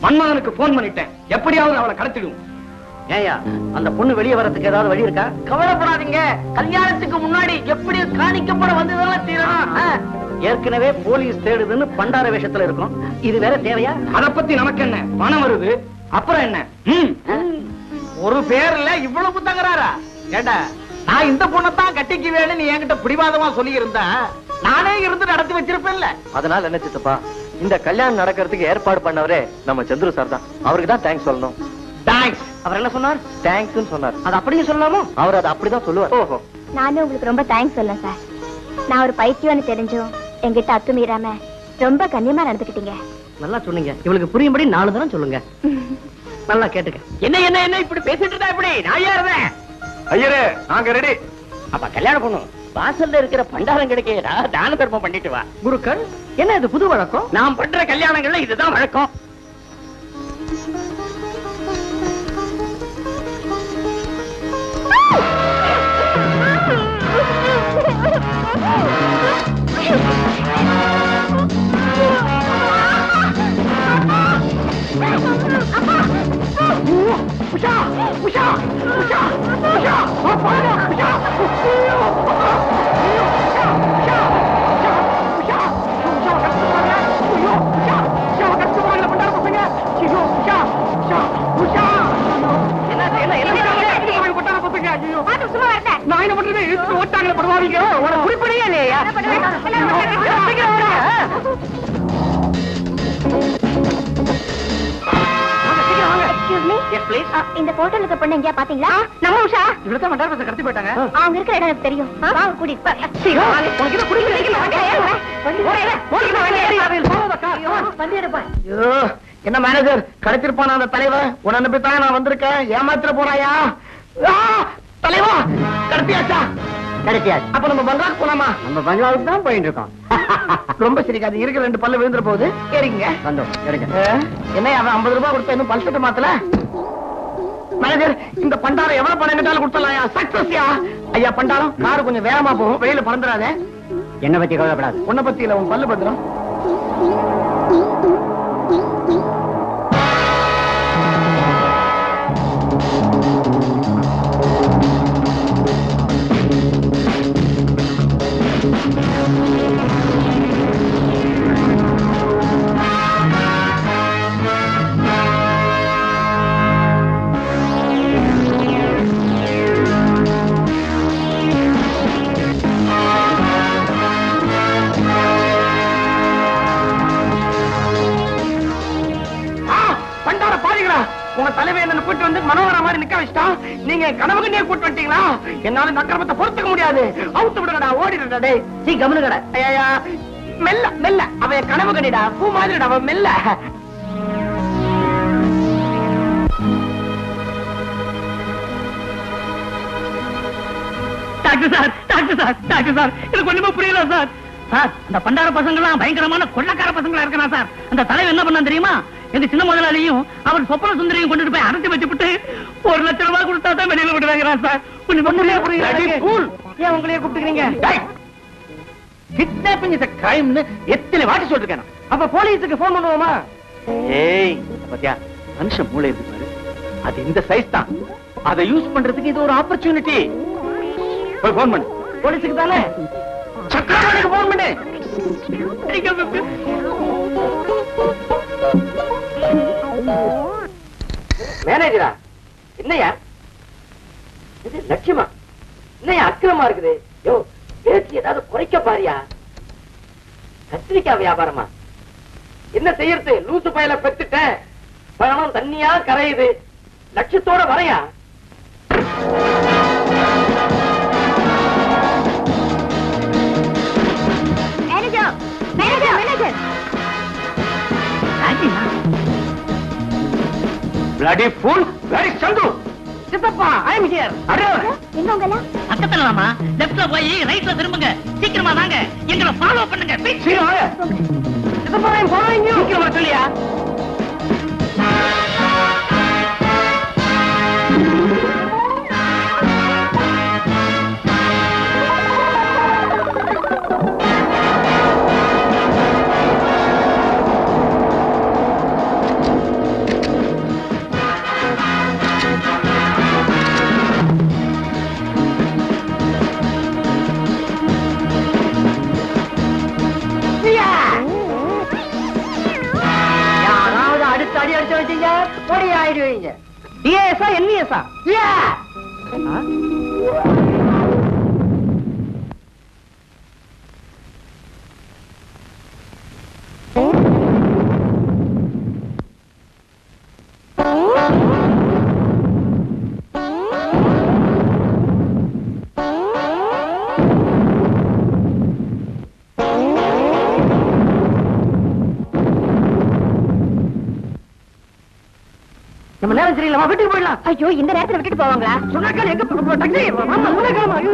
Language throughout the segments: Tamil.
மன்மகனுக்கு போன் பண்ணிட்டேன், எப்படியாவது அவளை கடத்திடுவோம். ஏயா அந்த பொண்ணு வெளியே வரதுக்கு ஏதாவது வழி இருக்கா? கவலைப்படாதீங்க, கல்யாணத்துக்கு முன்னாடி எப்படி காணிக்கப்பட வந்ததெல்லாம் தீரணும். ஏற்கனவே போலீஸ் தேடுதுன்னு பண்டார வேஷத்துல இருக்கும், இது வேற தேவையா? அத பத்தி நமக்கு என்ன, பணம் வருது அப்புறம் என்ன? ஒரு பேர்ல இவ்வளவு தகராறா? ஏண்டா, நான் இந்த பொண்ணத்தான் கட்டிக்கு வேணும் நீ என்கிட்ட பிடிவாதமா சொல்லி இருந்தா நானே இருந்து நடத்தி வச்சிருப்பேன்ல. அதனால என்ன சித்தப்பா, இந்த கல்யாணம் நடக்கிறதுக்கு ஏற்பாடு பண்ணவரே நம்ம சந்துரு சார் தான். அவருக்கு தான் தேங்க்ஸ் சொல்லணும். தேங்க்ஸ். அவர் என்ன சொன்னார்? தேங்க்ஸ் சொன்னார். அது அப்படியே சொல்லலாமோ? அவர் அதை அப்படிதான் சொல்லுவார். ஓஹோ, நானும் உங்களுக்கு ரொம்ப தேங்க்ஸ் சொல்லேன் சார். நான் ஒரு பைத்தியம்னு தெரிஞ்சும் எங்கிட்ட அத்துமீறாம ரொம்ப கண்ணியமா நடந்துக்கிட்டீங்க. நல்லா சொன்னீங்க. இவளுக்கு புரியும்படி 4 தரம் சொல்லுங்க. நல்லா கேட்டுக்க. என்ன என்ன என்ன இப்படி பேசிட்டு இருந்தா இப்படி? நான் யாருவேன்? ஐயரே, நாங்க ரெடி. அப்ப கல்யாணம் பண்ணும். வாசல்ல இருக்கிற பண்டாரம் கிடைக்கா, தான தர்மம் பண்ணிட்டு வா. குருக்கள், என்ன இது புது வழக்கம்? நான் பண்ற கல்யாணங்கள்ல இதுதான் வழக்கம். உஷா, உஷா, உஷா, உஷா, உஷா, நான் என்ன பண்றது? ஓட்டாங்கள படுவாங்க. குறிப்பிடையே இல்லையா? இந்த போட்டோல இருக்க பொண்ணு எங்கயா பாத்தீங்களா? நம்ம உஷா. இவ்வளவு மண்டாரத்தை கடத்தி போயிட்டாங்க. அவங்க இருக்கிற இடம் எனக்கு தெரியும். வாங்க கூட்டிட்டு என்ன மேனேஜர், கிடைச்சிருப்பான அந்த தலைவர்? உன்னை நம்பித்தான் நான் வந்திருக்கேன். ஏமாத்திர போறாயா? தலைவா, கடத்தியாச்சா? கிடைக்காது. அப்ப நம்ம பங்களாக்கு போலாமா? நம்ம பங்களாவுக்கு தான் போயிட்டு இருக்கோம். ரொம்ப சிரிக்காது, இருக்கிற 2 பல்ல விழுந்துற போகுது. ஏறிங்க. வந்தோம், எடுங்க. என்ன அவன் 50 ரூபாய் கொடுத்த இன்னும் பல்செட்டு மாத்தல? மேனேஜர், இந்த பண்டாரம் எவ்வளவு பணம் கேட்டாலும் கொடுத்தலாம். சக்சஸ்யா? ஐயா பண்டாரம், காரு கொஞ்சம் வேகமா போகும், வெளியில பறந்துடாத. என்ன பத்தி கவலைப்படாது. உன்னை பத்தி இல்ல, உன் பல்லு பத்திரம். உங்க தலைவை என்ன கூட்டு வந்து மனோகர மாதிரி நிக்க வச்சிட்டான். நீங்க கனவுகனே கூட்டு வந்துட்டீங்களா? என்னால நக்கரமத்தை பொறுத்துக்க முடியாது. அவுத்து விடுங்கடா, ஓடிடுடா. டேய் சீ கமனுங்கடா. ஐயா மெல்ல மெல்ல, அவன் கனவு கண்டிடா, பூ மாதிரிடா அவன். மெல்ல. Doctor sir, doctor sir, doctor sir, எனக்கு ஒண்ணுமே புரியல சார். சார், அந்த பண்டார பசங்க எல்லாம் பயங்கரமான கொள்ளக்கார பசங்களா இருக்கா சார். அந்த தலைவர் என்ன பண்ணா தெரியுமா? எங்க சின்ன முதலாளியும் அவர் சொப்பன சுந்தரியும் கொண்டுட்டு போய் அடைச்சு வச்சுட்டு 1 லட்சம் ரூபாய் கொடுத்தா தான் வெளியில விடுவாங்க சார். ஒண்ணுமே புரியல. ஏன் உங்களையே கூப்பிட்டுக்கிறீங்க? கிட்னாப்பிங் இஸ் a crime னு எத்தனை வாட்டி சொல்லிருக்கேன். அப்ப போலீஸுக்கு போன் பண்ணுவோமா? ஏய் பாத்தியா, மனுஷன் மூளை இருக்கு பாரு, அது இந்த சைஸ் தான். அதை யூஸ் பண்றதுக்கு இது ஒரு ஆப்பர்ச்சுனிட்டி. போய் போன் பண்ணு. போலீஸுக்கு தானே? சக்கரவர்த்திக்கு போன் பண்ணு. மேனேஜரா? என்னையா இது லட்சியமா? என்னையா அக்கிரமா இருக்குது? யோ, பேசி ஏதாவது குறைக்க பாரியா. கத்திரிக்காய் வியாபாரமா? என்ன செய்யறது? லூசு பயல பெத்துட்டேன். பணம் தண்ணியா கரையுது. லட்சத்தோட வரையா? Bloody fool! Where is Chandu? சித்தப்பா, I am here. எங்க உங்களா? பக்கத்துல வாமா, லெஃப்ட்ல போய் ரைட்ல திரும்புங்க. சீக்கிரமா வாங்க, எங்களை ஃபாலோ பண்ணுங்க. சித்தப்பா, I am following you. சீக்கிரமா சொல்லியா? பேச வச்சீங்க பொடி ஆயிடுவீங்க. டிஎஸ்ஆ என்இஎஸ்ஆ நம்ம நேரம் சரியில்லை, வீட்டுக்கு போயிடலாம். ஐயோ இந்த நேரத்துல விட்டுட்டு போவாங்களா? சொன்னாக்கா எங்க டாக்ஸி ஆமா சொன்னாக்கா. ஐயோ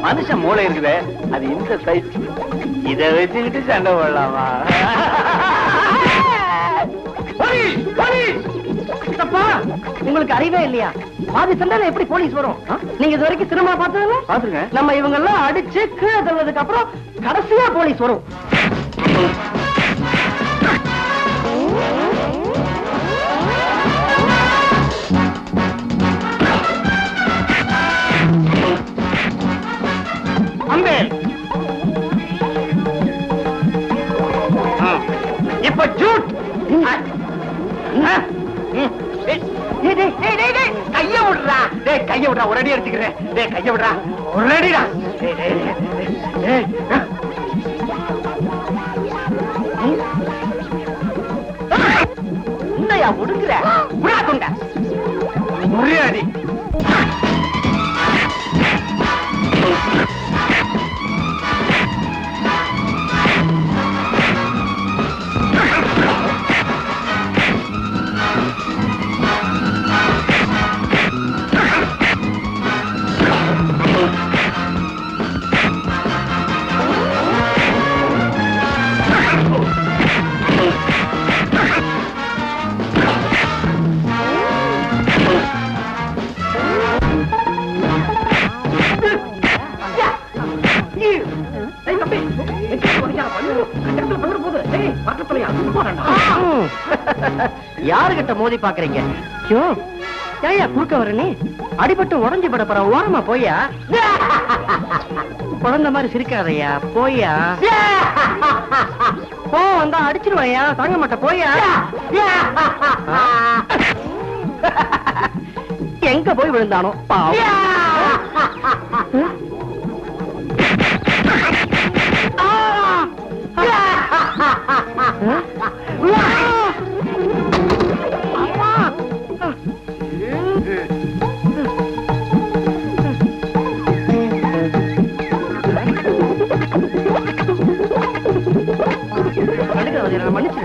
மனுஷன் மூளை இருக்குது, அது இந்த சைஸ். இதை வச்சுக்கிட்டு சண்டை போடலாமா? உங்களுக்கு அறிவே இல்லையா? பாதி சண்டையில எப்படி போலீஸ் வரும்? நீங்க இது வரைக்கும் சினிமா பார்த்ததுல பாத்துருங்க. நம்ம இவங்க எல்லாம் அடிச்சு கீழே தள்ளுவதுக்கு அப்புறம் கடைசியா போலீஸ் வரும். இப்ப ஜூட் கைய விடுறா, கைய விடுறா, ஒரு அடி எடுத்துக்கிறேன். கைய விடுறா, ஒரு அடிடா. உன்னையா ஒடுக்குற? விடா கொண்ட ஒரே அடி. யாருகிட்ட மோதி பாக்குறீங்க? ஏயா குறுக்க வர? நீ அடிபட்டு உடஞ்சு பட போற, ஓரமா போயா. குழந்தை மாதிரி சிரிக்காதையா, போயா. போ வந்தா அடிச்சிருவாயா, தாங்க மாட்ட, போயா. எங்க போய் விழுந்தானோ பாவம். மன்னிச்சு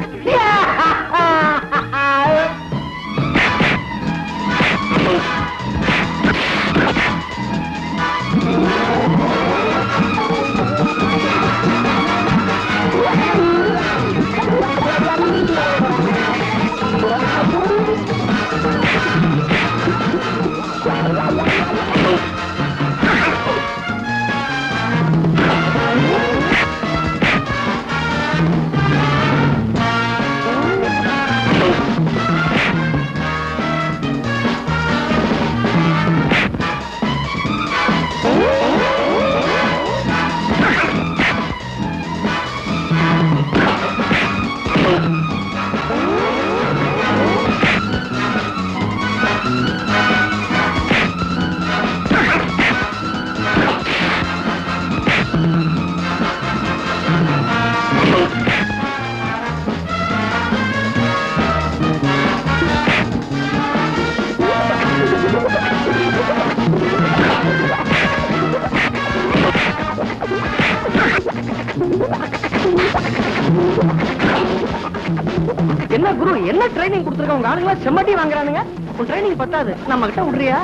என்ன ட்ரைனிங் கொடுத்துருக்க உங்க ஆளுங்களா செம்மட்டி வாங்குறானுங்க உன் ட்ரைனிங் பத்தாது நம்ம கிட்ட விடுறியா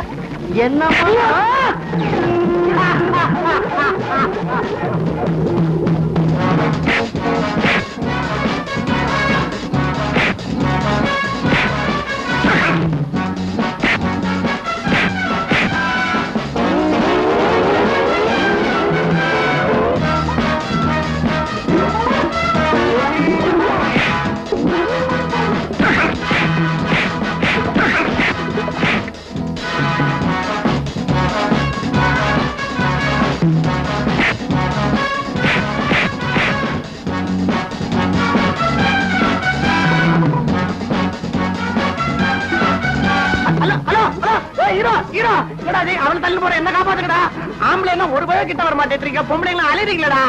என்ன அவளை தள்ளு போற என்ன காப்பாத்துக்கடா ஆம்பளை என்ன ஒரு பயம் கிட்ட வர மாட்டேங்க பொம்பளை அலைறீங்களடா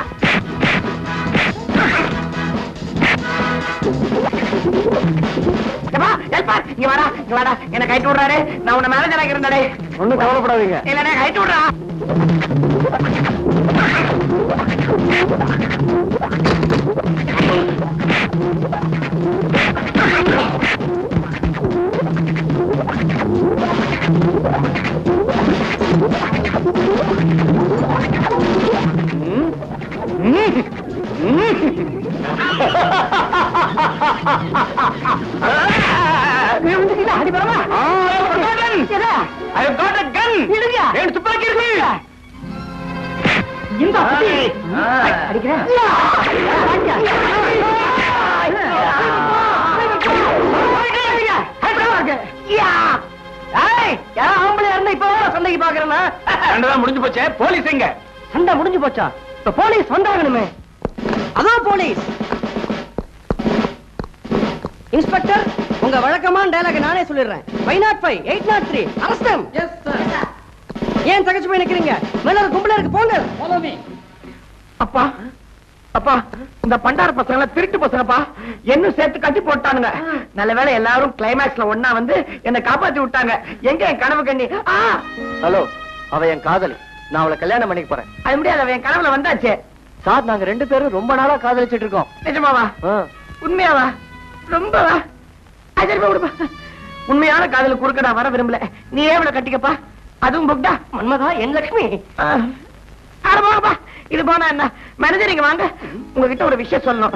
இங்க வாடா என்ன கைட்டு விடுறாரு நான் உன்னை மேனேஜர் ஆகிறேன் ஒண்ணும் கவலைப்படாதீங்க இல்ல கைட்டு விடுறா சண்டைக்கு பாக்குறேன் முடிஞ்சு போச்சே போலீஸ் எங்க சண்டை முடிஞ்சு போச்சா இப்ப போலீஸ் வந்தாகணுமே அதான் போலீஸ் இன்ஸ்பெக்டர் உங்க வழக்கமான டயலாக் நானே சொல்லிடுறேன் 505 803 அரஸ்டம் எஸ் சார் ஏன் தகச்சு போய் நிக்கிறீங்க மேல கும்பல இருக்கு போங்க ஃபாலோ மீ அப்பா அப்பா இந்த பண்டார பசங்க திருட்டு பசங்கப்பா என்ன சேர்த்து கட்டி போட்டானுங்க நல்ல வேளை எல்லாரும் கிளைமேக்ஸ்ல ஒண்ணா வந்து என்ன காப்பாத்தி விட்டாங்க எங்க என் கனவு கண்ணி ஹலோ அவ என் காதலி நான் அவளை கல்யாணம் பண்ணிக்க போறேன் அது முடியாது அவன் என் கனவுல வந்தாச்சே சார் நாங்க 2 பேரும் ரொம்ப நாளா காதலிச்சிட்டு இருக்கோம் நிஜமாவா உண்மையாவா ரொம்பவா விடுப்பா உண்மையான காதல குறுக்க நான் வர விரும்பல நீ ஏவளை கட்டிக்கப்பா அதுவும் புக்டா மன்மதா என் லட்சுமி போகப்பா இது போனா என்ன மேனேஜர் இங்க வாங்க உங்ககிட்ட ஒரு விஷயம் சொல்லணும்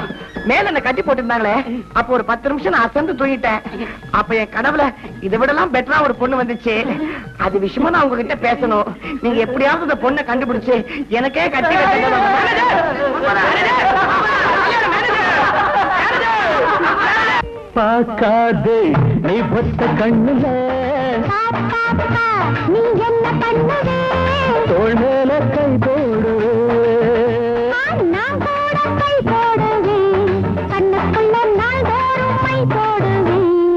மேல என்ன கட்டி போட்டிருந்தாங்களே அப்ப ஒரு 10 நிமிஷம் நான் அசந்து தூங்கிட்டேன் அப்ப என் கனவுல இதை விடலாம் பெட்டரா ஒரு பொண்ணு வந்துச்சு அது விஷயமா நான் உங்ககிட்ட பேசணும் நீங்க எப்படியாவது அந்த பொண்ணை கண்டுபிடிச்சு எனக்கே கட்டி பார்க்காதே நீ பொத்த கண்ணுல நீ என்ன பண்ணுவே தோள் மேல கை போடு நான் கூட கை